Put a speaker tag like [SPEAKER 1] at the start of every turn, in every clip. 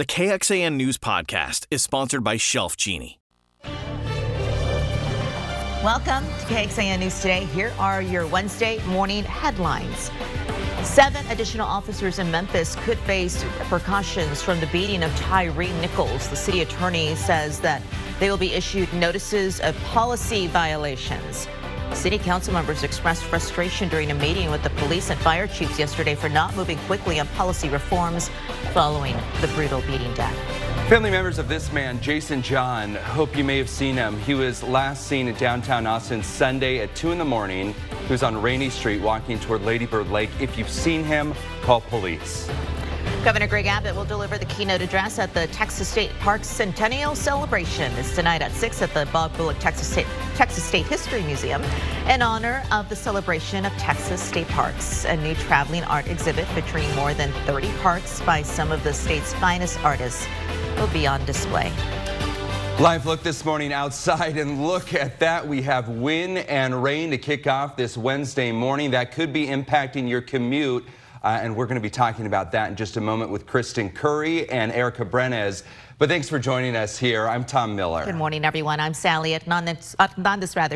[SPEAKER 1] The KXAN News Podcast is sponsored by Shelf Genie.
[SPEAKER 2] Welcome to KXAN News Today. Here are your Wednesday morning headlines. 7 additional officers in Memphis could face repercussions from the beating of Tyree Nichols. The city attorney says that they will be issued notices of policy violations. City council members expressed frustration during a meeting with the police and fire chiefs yesterday for not moving quickly on policy reforms following the brutal beating death.
[SPEAKER 3] Family members of this man, Jason John, hope you may have seen him. He was last seen in downtown Austin Sunday at 2 in the morning. He was on Rainey Street walking toward Lady Bird Lake. If you've seen him, call police.
[SPEAKER 2] Governor Greg Abbott will deliver the keynote address at the Texas State Parks Centennial Celebration. It's tonight at 6 at the Bob Bullock Texas State History Museum in honor of the celebration of Texas State Parks. A new traveling art exhibit featuring more than 30 parks by some of the state's finest artists will be on display.
[SPEAKER 3] Live look this morning outside, and look at that. We have wind and rain to kick off this Wednesday morning. That could be impacting your commute. And we're going to be talking about that in just a moment with Kristen Curry and Erica Brenes. But thanks for joining us here. I'm Tom Miller.
[SPEAKER 2] Good morning, everyone. I'm Sally Hernandez.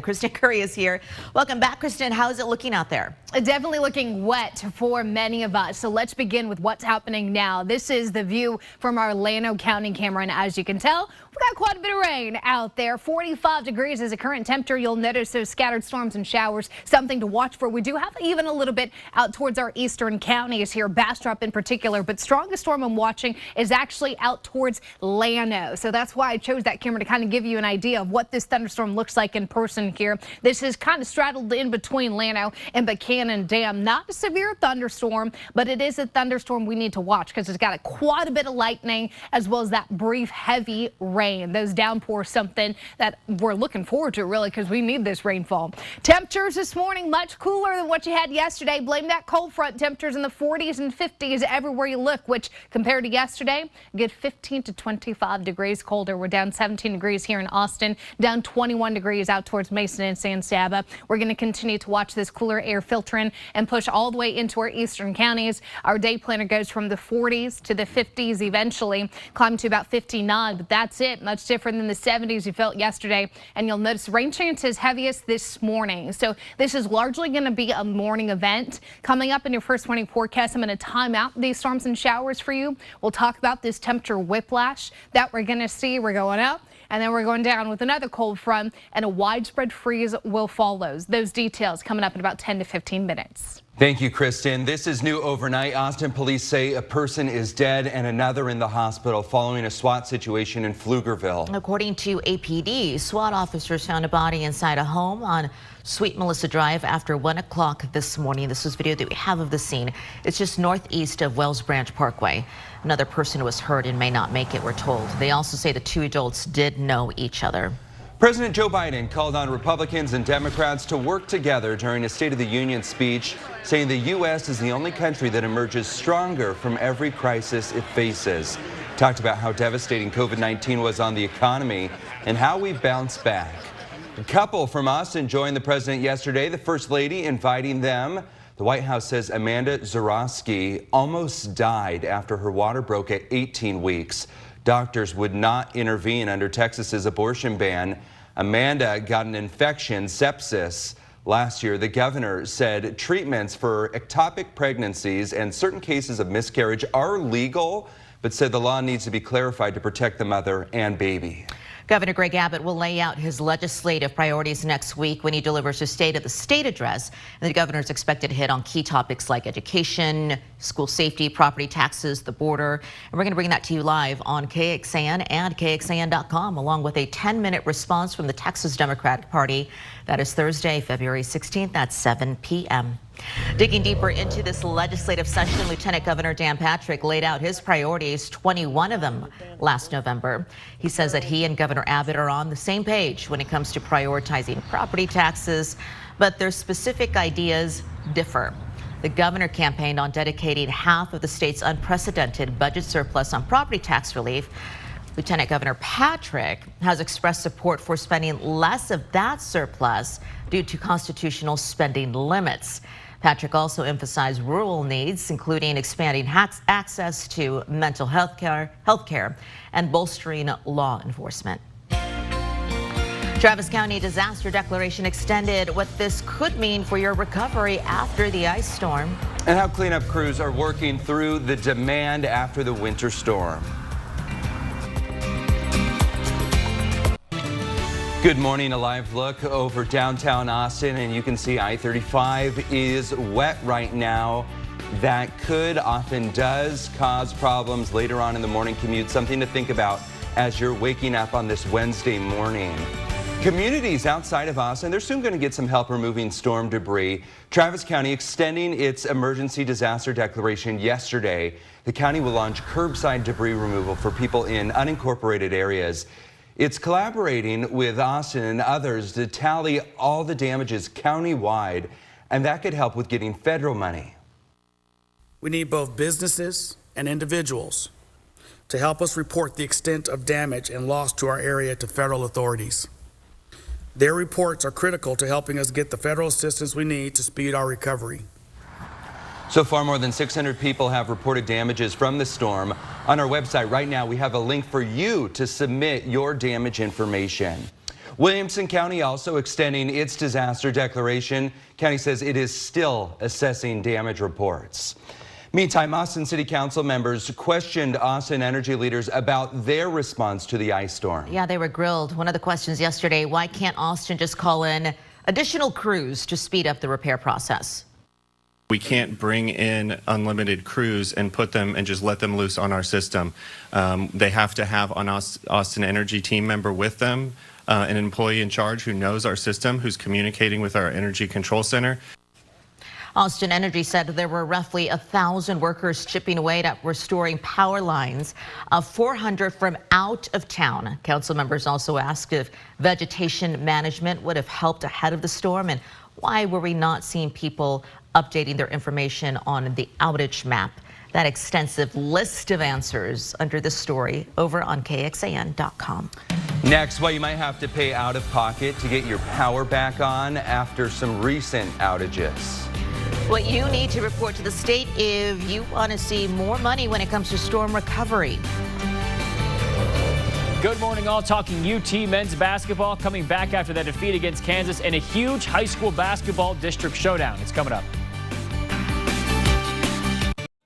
[SPEAKER 2] Kristen Curry is here. Welcome back, Kristen. How is it looking out there?
[SPEAKER 4] Definitely looking wet for many of us. So let's begin with what's happening now. This is the view from our Llano County camera. And as you can tell, we've got quite a bit of rain out there. 45 degrees is the current temperature. You'll notice those scattered storms and showers, something to watch for. We do have even a little bit out towards our eastern counties here, Bastrop in particular. But strongest storm I'm watching is actually out towards Llano. So that's why I chose that camera to kind of give you an idea of what this thunderstorm looks like in person here. This is kind of straddled in between Llano and Buchanan Dam. Not a severe thunderstorm, but it is a thunderstorm we need to watch because it's got quite a bit of lightning as well as that brief heavy rain. Those downpours, something that we're looking forward to really because we need this rainfall. Temperatures this morning much cooler than what you had yesterday. Blame that cold front. Temperatures in the 40s and 50s everywhere you look, which compared to yesterday, a good 15 to 25 degrees colder. We're down 17 degrees here in Austin, down 21 degrees out towards Mason and San Saba. We're going to continue to watch this cooler air filtering and push all the way into our eastern counties. Our day planner goes from the 40s to the 50s eventually, climbing to about 59, but that's it. Much different than the 70s you felt yesterday. And you'll notice rain chances heaviest this morning. So this is largely going to be a morning event. Coming up in your first morning forecast, I'm going to time out these storms and showers for you. We'll talk about this temperature whiplash that we're going to see. We're going up and then we're going down with another cold front, and a widespread freeze will follow. Those details coming up in about 10 to 15 minutes.
[SPEAKER 3] Thank you, Kristen. This is new overnight. Austin police say a person is dead and another in the hospital following a SWAT situation in Pflugerville.
[SPEAKER 2] According to APD, SWAT officers found a body inside a home on Sweet Melissa Drive after 1 o'clock this morning. This is video that we have of the scene. It's just northeast of Wells Branch Parkway. Another person was hurt and may not make it, we're told. They also say the 2 adults did know each other.
[SPEAKER 3] President Joe Biden called on Republicans and Democrats to work together during a State of the Union speech, saying the U.S. is the only country that emerges stronger from every crisis it faces. Talked about how devastating COVID-19 was on the economy and how we bounced back. A couple from Austin joined the president yesterday, the First Lady inviting them. The White House says Amanda Zurofsky almost died after her water broke at 18 weeks. Doctors would not intervene under Texas's abortion ban. Amanda got an infection, sepsis. Last year, the governor said treatments for ectopic pregnancies and certain cases of miscarriage are legal, but said the law needs to be clarified to protect the mother and baby.
[SPEAKER 2] Governor Greg Abbott will lay out his legislative priorities next week when he delivers his State of the State address. And the governor is expected to hit on key topics like education, school safety, property taxes, the border. And we're going to bring that to you live on KXAN and KXAN.com, along with a 10-minute response from the Texas Democratic Party. That is Thursday, February 16th at 7 p.m. Digging deeper into this legislative session, Lieutenant Governor Dan Patrick laid out his priorities, 21 of them last November. He says that he and Governor Abbott are on the same page when it comes to prioritizing property taxes, but their specific ideas differ. The governor campaigned on dedicating half of the state's unprecedented budget surplus on property tax relief. Lieutenant Governor Patrick has expressed support for spending less of that surplus due to constitutional spending limits. Patrick also emphasized rural needs, including expanding access to mental health care, and bolstering law enforcement. Travis County disaster declaration extended. What this could mean for your recovery after the ice storm.
[SPEAKER 3] And how cleanup crews are working through the demand after the winter storm. Good morning, a live look over downtown Austin, and you can see I-35 is wet right now. That could, often does, cause problems later on in the morning commute. Something to think about as you're waking up on this Wednesday morning. Communities outside of Austin, they're soon going to get some help removing storm debris. Travis County extending its emergency disaster declaration yesterday. The county will launch curbside debris removal for people in unincorporated areas. It's collaborating with Austin and others to tally all the damages countywide, and that could help with getting federal money.
[SPEAKER 5] We need both businesses and individuals to help us report the extent of damage and loss to our area to federal authorities. Their reports are critical to helping us get the federal assistance we need to speed our recovery.
[SPEAKER 3] So far, more than 600 people have reported damages from the storm. On our website right now, we have a link for you to submit your damage information. Williamson County also extending its disaster declaration. County says it is still assessing damage reports. Meantime, Austin City Council members questioned Austin energy leaders about their response to the ice storm.
[SPEAKER 2] Yeah, they were grilled. One of the questions yesterday, why can't Austin just call in additional crews to speed up the repair process?
[SPEAKER 6] We can't bring in unlimited crews and put them and just let them loose on our system. They have to have an Austin Energy team member with them, an employee in charge who knows our system, who's communicating with our energy control center.
[SPEAKER 2] Austin Energy said there were roughly 1,000 workers chipping away at restoring power lines, 400 from out of town. Council members also asked if vegetation management would have helped ahead of the storm, and why were we not seeing people updating their information on the outage map. That extensive list of answers under this story over on KXAN.com.
[SPEAKER 3] Next, well, you might have to pay out of pocket to get your power back on after some recent outages.
[SPEAKER 2] What you need to report to the state if you want to see more money when it comes to storm recovery.
[SPEAKER 7] Good morning, all. Talking UT men's basketball coming back after that defeat against Kansas in a huge high school basketball district showdown. It's coming up.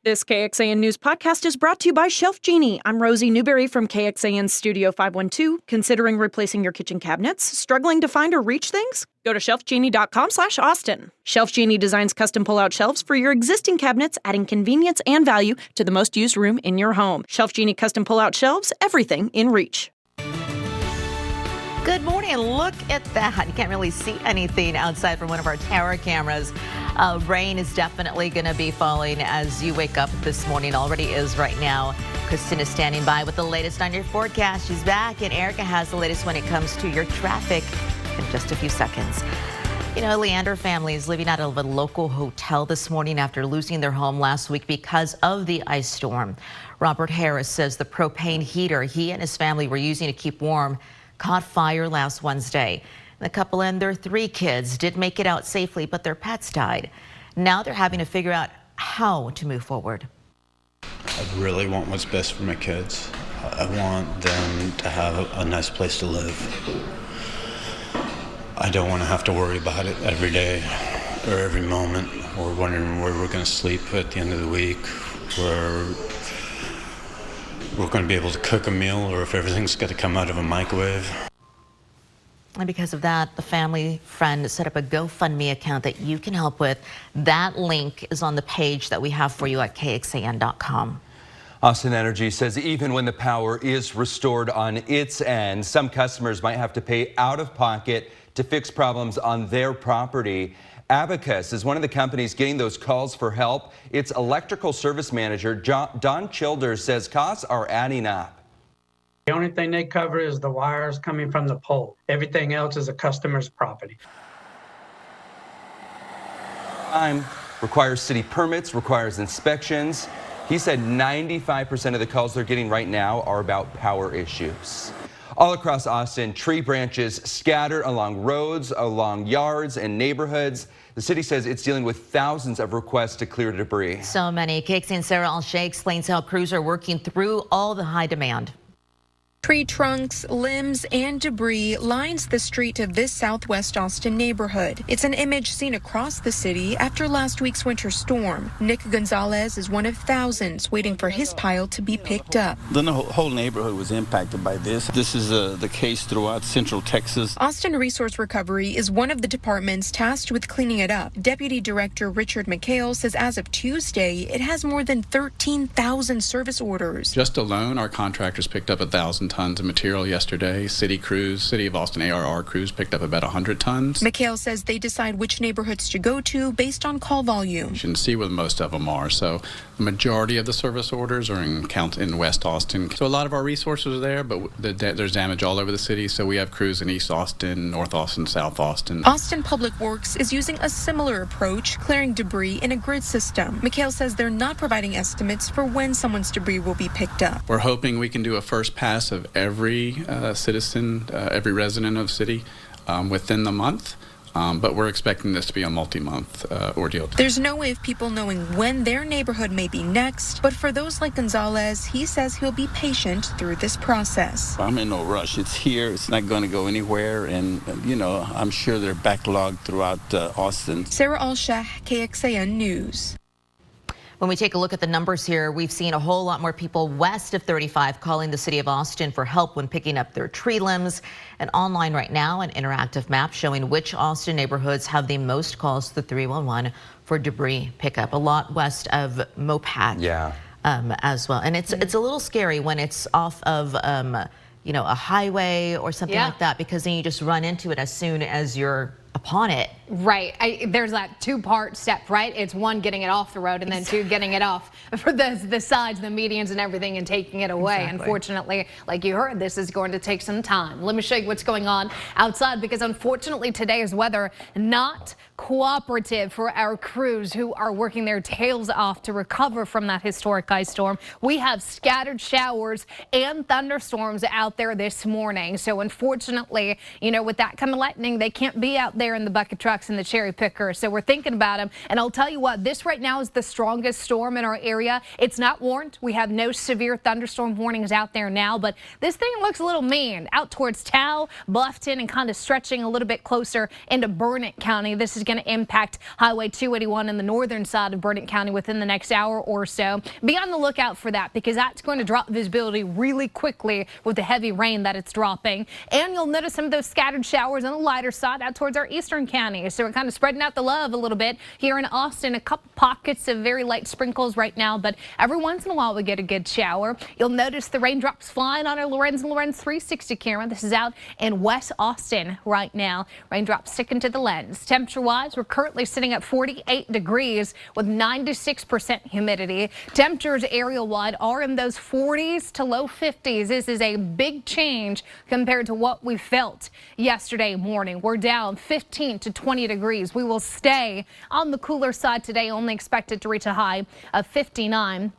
[SPEAKER 8] This KXAN News podcast is brought to you by Shelf Genie. I'm Rosie Newberry from KXAN Studio 512. Considering replacing your kitchen cabinets? Struggling to find or reach things? Go to shelfgenie.com/Austin. Shelf Genie designs custom pull-out shelves for your existing cabinets, adding convenience and value to the most used room in your home. Shelf Genie custom pull-out shelves, everything in reach.
[SPEAKER 2] Good morning. Look at that. You can't really see anything outside from one of our tower cameras. Rain is definitely going to be falling as you wake up this morning. Already is right now. Kristen is standing by with the latest on your forecast. She's back, and Erica has the latest when it comes to your traffic in just a few seconds. You know, Leander family is living out of a local hotel this morning after losing their home last week because of the ice storm. Robert Harris says the propane heater he and his family were using to keep warm caught fire last Wednesday. The couple and their 3 kids did make it out safely, but their pets died. Now they're having to figure out how to move forward.
[SPEAKER 9] I really want what's best for my kids. I want them to have a nice place to live. I don't want to have to worry about it every day or every moment, or wondering where we're going to sleep at the end of the week, where we're going to be able to cook a meal, or if everything's got to come out of a microwave.
[SPEAKER 2] And because of that, the family friend set up a GoFundMe account that you can help with. That link is on the page that we have for you at KXAN.com.
[SPEAKER 3] Austin Energy says even when the power is restored on its end, some customers might have to pay out of pocket to fix problems on their property. Abacus is one of the companies getting those calls for help. Its electrical service manager, Don Childers, says costs are adding up.
[SPEAKER 10] The only thing they cover is the wires coming from the pole. Everything else is a customer's property.
[SPEAKER 3] Time requires city permits, requires inspections. He said 95% of the calls they're getting right now are about power issues. All across Austin, tree branches scattered along roads, along yards and neighborhoods. The city says it's dealing with thousands of requests to clear debris.
[SPEAKER 2] So many. KXAN Sarah Alshay explains how crews are working through all the high demand.
[SPEAKER 11] Tree trunks, limbs, and debris lines the street of this southwest Austin neighborhood. It's an image seen across the city after last week's winter storm. Nick Gonzalez is one of thousands waiting for his pile to be picked up.
[SPEAKER 12] The whole neighborhood was impacted by this. This is the case throughout Central Texas.
[SPEAKER 11] Austin Resource Recovery is one of the departments tasked with cleaning it up. Deputy Director Richard McHale says as of Tuesday, it has more than 13,000 service orders.
[SPEAKER 13] Just alone, our contractors picked up 1,000 tons of material yesterday. City crews, City of Austin ARR crews picked up about 100 tons.
[SPEAKER 11] McHale says they decide which neighborhoods to go to based on call volume.
[SPEAKER 13] You can see where most of them are. So the majority of the service orders are in West Austin. So a lot of our resources are there, but there's damage all over the city. So we have crews in East Austin, North Austin, South Austin.
[SPEAKER 11] Austin Public Works is using a similar approach, clearing debris in a grid system. McHale says they're not providing estimates for when someone's debris will be picked up.
[SPEAKER 13] We're hoping we can do a first pass of every citizen, every resident of the city within the month. But we're expecting this to be a multi-month ordeal.
[SPEAKER 11] There's no way of people knowing when their neighborhood may be next, but for those like Gonzalez, he says he'll be patient through this process.
[SPEAKER 12] I'm in no rush. It's here. It's not going to go anywhere. And, I'm sure they're backlogged throughout Austin.
[SPEAKER 11] Sarah Alshay, KXAN News.
[SPEAKER 2] When we take a look at the numbers here, we've seen a whole lot more people west of 35 calling the city of Austin for help when picking up their tree limbs. And online right now, an interactive map showing which Austin neighborhoods have the most calls to the 311 for debris pickup. A lot west of Mopat.
[SPEAKER 3] Yeah.
[SPEAKER 2] As well. And it's a little scary when it's off of a highway or something like that, because then you just run into it as soon as you're upon it.
[SPEAKER 4] Right. There's that two-part step, right? It's one, getting it off the road, and then two, getting it off for the sides, the medians and everything, and taking it away.
[SPEAKER 2] Exactly.
[SPEAKER 4] Unfortunately, like you heard, this is going to take some time. Let me show you what's going on outside, because unfortunately today's weather not cooperative for our crews who are working their tails off to recover from that historic ice storm. We have scattered showers and thunderstorms out there this morning. So unfortunately, with that kind of lightning, they can't be out there in the bucket trucks and the cherry picker. So we're thinking about them. And I'll tell you what, this right now is the strongest storm in our area. It's not warned. We have no severe thunderstorm warnings out there now, but this thing looks a little mean out towards Tao, Bluffton, and kind of stretching a little bit closer into Burnett County. This is going to impact Highway 281 in the northern side of Burnett County within the next hour or so. Be on the lookout for that, because that's going to drop visibility really quickly with the heavy rain that it's dropping. And you'll notice some of those scattered showers on the lighter side out towards our eastern counties. So we're kind of spreading out the love a little bit here in Austin. A couple pockets of very light sprinkles right now, but every once in a while we get a good shower. You'll notice the raindrops flying on our Lorenz 360 camera. This is out in West Austin right now. Raindrops sticking to the lens. Temperature-wise, we're currently sitting at 48 degrees with 96% humidity. Temperatures area-wide are in those 40s to low 50s. This is a big change compared to what we felt yesterday morning. We're down 15 to 20 degrees. We will stay on the cooler side today, only expected to reach a high of 59.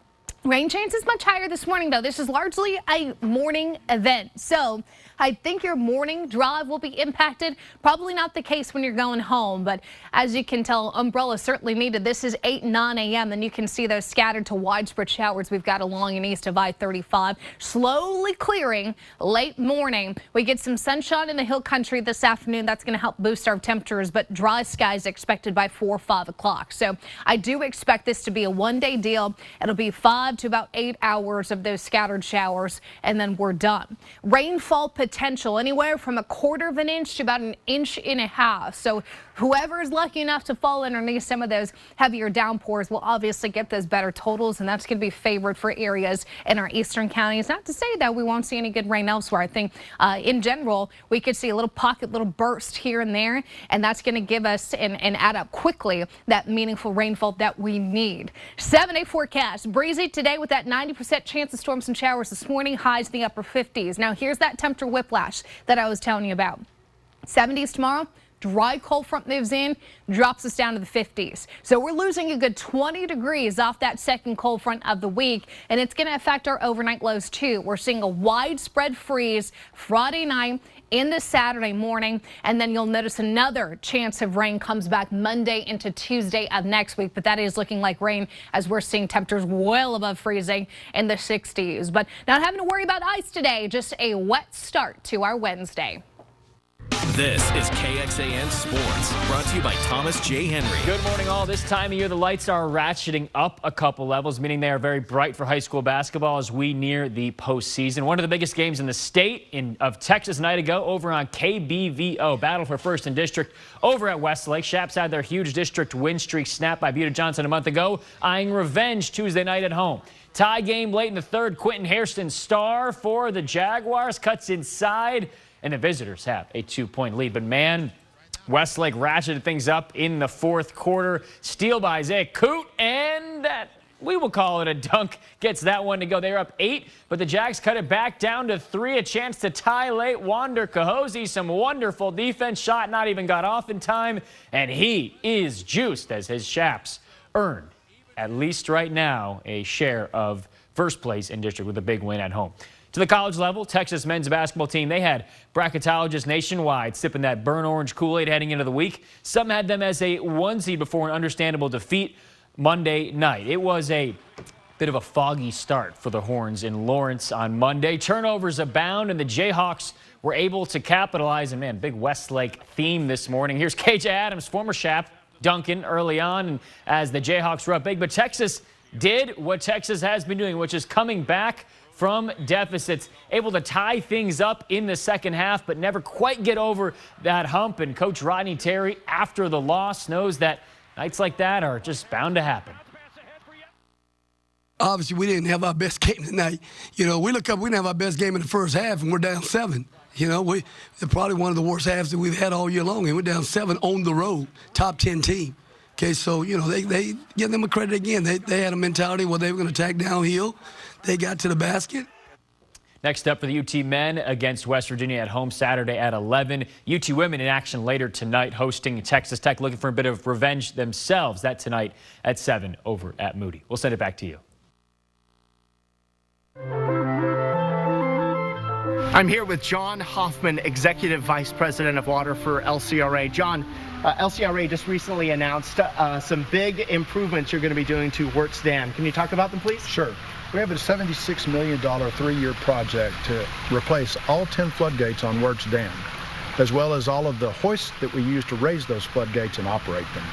[SPEAKER 4] Rain chances much higher this morning, though. This is largely a morning event. So I think your morning drive will be impacted. Probably not the case when you're going home, but as you can tell, umbrellas certainly needed. This is 8, 9 a.m. and you can see those scattered to widespread showers we've got along and east of I-35. Slowly clearing late morning. We get some sunshine in the hill country this afternoon. That's going to help boost our temperatures, but dry skies expected by 4 or 5 o'clock. So I do expect this to be a one-day deal. It'll be 5 to about 8 hours of those scattered showers, and then we're done. Rainfall potential anywhere from 1/4 of an inch to about 1.5 inches. So whoever is lucky enough to fall underneath some of those heavier downpours will obviously get those better totals, and that's going to be favored for areas in our eastern counties. Not to say that we won't see any good rain elsewhere. I think in general we could see a little pocket, little burst here and there, and that's going to give us and add up quickly that meaningful rainfall that we need. 7-day forecast, breezy today with that 90% chance of storms and showers this morning, highs in the upper 50s. Now here's that temperature whiplash that I was telling you about. 70s tomorrow, dry cold front moves in, drops us down to the 50s. So we're losing a good 20 degrees off that second cold front of the week, and it's going to affect our overnight lows too. We're seeing a widespread freeze Friday night into Saturday morning, and then you'll notice another chance of rain comes back Monday into Tuesday of next week, but that is looking like rain as we're seeing temperatures well above freezing in the 60s. But not having to worry about ice today, just a wet start to our Wednesday.
[SPEAKER 1] This is KXAN Sports, brought to you by Thomas J. Henry.
[SPEAKER 7] Good morning, all. This time of year, the lights are ratcheting up a couple levels, meaning they are very bright for high school basketball as we near the postseason. One of the biggest games in the state of Texas a night ago over on KBVO. Battle for first in district over at Westlake. Shaps had their huge district win streak snapped by Buda Johnson a month ago, eyeing revenge Tuesday night at home. Tie game late in the third. Quentin Hairston star for the Jaguars cuts inside, and the visitors have a 2-point lead. But, man, Westlake ratcheted things up in the fourth quarter. Steal by Isaiah Coote, and that, we will call it a dunk, gets that one to go. They're up 8, but the Jags cut it back down to 3. A chance to tie late. Wander Cahosi, some wonderful defense. Shot not even got off in time, and he is juiced as his Shaps earn, at least right now, a share of first place in district with a big win at home. To the college level, Texas men's basketball team, they had bracketologists nationwide sipping that burnt orange Kool-Aid heading into the week. Some had them as a 1 seed before an understandable defeat Monday night. It was a bit of a foggy start for the Horns in Lawrence on Monday. Turnovers abound, and the Jayhawks were able to capitalize. And, man, big Westlake theme this morning. Here's KJ Adams, former Shap, dunking early on, and as the Jayhawks were up big. But Texas did what Texas has been doing, which is coming back from deficits, able to tie things up in the second half, but never quite get over that hump. And Coach Rodney Terry, after the loss, knows that nights like that are just bound to happen.
[SPEAKER 14] Obviously, we didn't have our best game tonight. You know, we look up, we didn't have our best game in the first half, and we're down 7. You know, they're probably one of the worst halves that we've had all year long, and we're down 7 on the road, top 10 team. Okay, so, you know, they give them a credit again. They had a mentality where they were going to attack downhill. They got to the basket.
[SPEAKER 7] Next up for the UT men against West Virginia at home Saturday at 11. UT women in action later tonight, hosting Texas Tech, looking for a bit of revenge themselves. That tonight at 7 over at Moody. We'll send it back to you.
[SPEAKER 15] I'm here with John Hoffman, Executive Vice President of Water for LCRA. John, LCRA just recently announced some big improvements you're going to be doing to Wirtz Dam. Can you talk about them, please?
[SPEAKER 16] Sure. We have a $76 million 3-year project to replace all 10 floodgates on Wirtz Dam, as well as all of the hoists that we use to raise those floodgates and operate them.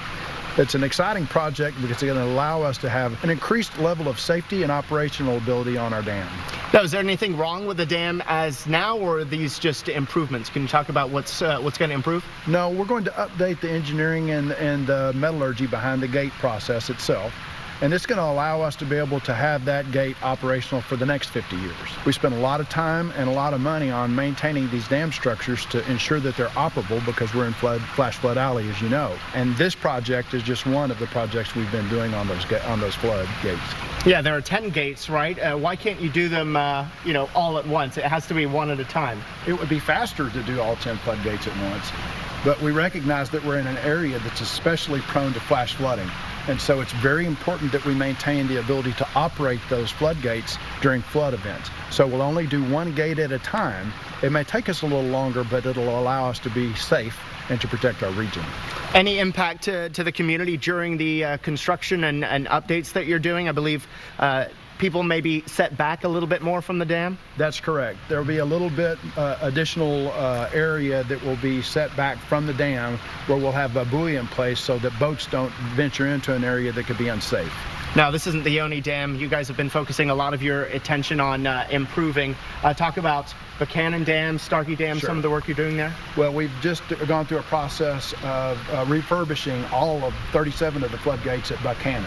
[SPEAKER 16] It's an exciting project because it's going to allow us to have an increased level of safety and operational ability on our dam.
[SPEAKER 15] Now, is there anything wrong with the dam as now, or are these just improvements? Can you talk about what's going to improve?
[SPEAKER 16] No, we're going to update the engineering and the metallurgy behind the gate process itself. And it's going to allow us to be able to have that gate operational for the next 50 years. We spend a lot of time and a lot of money on maintaining these dam structures to ensure that they're operable because we're in flash flood alley, as you know. And this project is just one of the projects we've been doing on those flood gates.
[SPEAKER 15] Yeah, there are 10 gates, right? Why can't you do them, all at once? It has to be one at a time.
[SPEAKER 16] It would be faster to do all 10 floodgates at once. But we recognize that we're in an area that's especially prone to flash flooding. And so it's very important that we maintain the ability to operate those floodgates during flood events. So we'll only do one gate at a time. It may take us a little longer, but it'll allow us to be safe and to protect our region.
[SPEAKER 15] Any impact to the community during the construction and updates that you're doing? I believe people may be set back a little bit more from the dam?
[SPEAKER 16] That's correct. There will be a little bit additional area that will be set back from the dam where we'll have a buoy in place so that boats don't venture into an area that could be unsafe.
[SPEAKER 15] Now, this isn't the Yoni Dam. You guys have been focusing a lot of your attention on improving. Talk about Buchanan Dam, Starkey Dam,
[SPEAKER 16] Sure.
[SPEAKER 15] Some of the work you're doing there?
[SPEAKER 16] Well, we've just gone through a process of refurbishing all of 37 of the floodgates at Buchanan.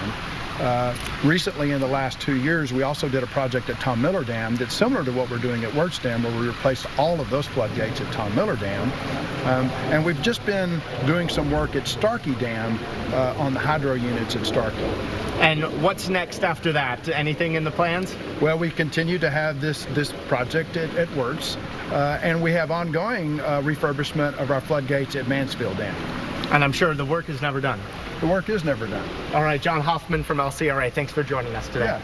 [SPEAKER 16] Recently, in the last 2 years, we also did a project at Tom Miller Dam that's similar to what we're doing at Wirtz Dam, where we replaced all of those floodgates at Tom Miller Dam. And we've just been doing some work at Starkey Dam on the hydro units at Starkey.
[SPEAKER 15] And what's next after that? Anything in the plans?
[SPEAKER 16] Well, we continue to have this project at Wirtz, and we have ongoing refurbishment of our floodgates at Mansfield Dam.
[SPEAKER 15] And I'm sure the work is never done.
[SPEAKER 16] The work is never done.
[SPEAKER 15] All right, John Hoffman from LCRA, thanks for joining us today.
[SPEAKER 16] Yeah.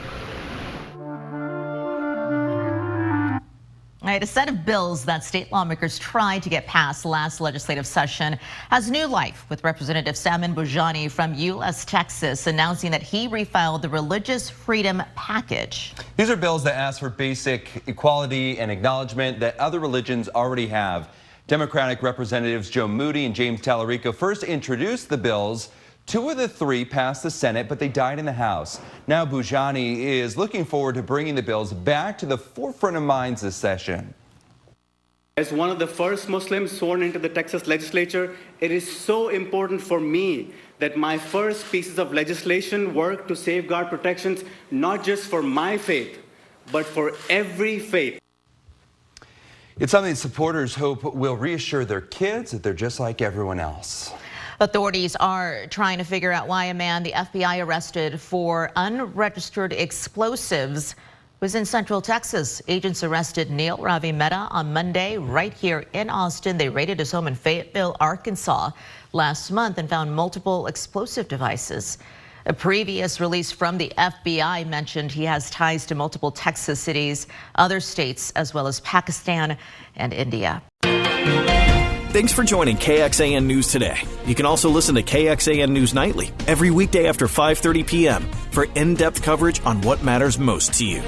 [SPEAKER 2] All right, a set of bills that state lawmakers tried to get passed last legislative session has new life, with Representative Salman Boujani from U.S. Texas announcing that he refiled the religious freedom package.
[SPEAKER 3] These are bills that ask for basic equality and acknowledgement that other religions already have. Democratic Representatives Joe Moody and James Tallarico first introduced the bills. 2 of the 3 passed the Senate, but they died in the House. Now Boujani is looking forward to bringing the bills back to the forefront of minds this session.
[SPEAKER 17] As one of the first Muslims sworn into the Texas legislature, it is so important for me that my first pieces of legislation work to safeguard protections not just for my faith, but for every faith.
[SPEAKER 3] It's something supporters hope will reassure their kids that they're just like everyone else.
[SPEAKER 2] Authorities are trying to figure out why a man the FBI arrested for unregistered explosives was in Central Texas. Agents arrested Neil Ravi Mehta on Monday right here in Austin. They raided his home in Fayetteville, Arkansas last month and found multiple explosive devices. A previous release from the FBI mentioned he has ties to multiple Texas cities, other states, as well as Pakistan and India.
[SPEAKER 1] Thanks for joining KXAN News today. You can also listen to KXAN News Nightly every weekday after 5:30 p.m. for in-depth coverage on what matters most to you.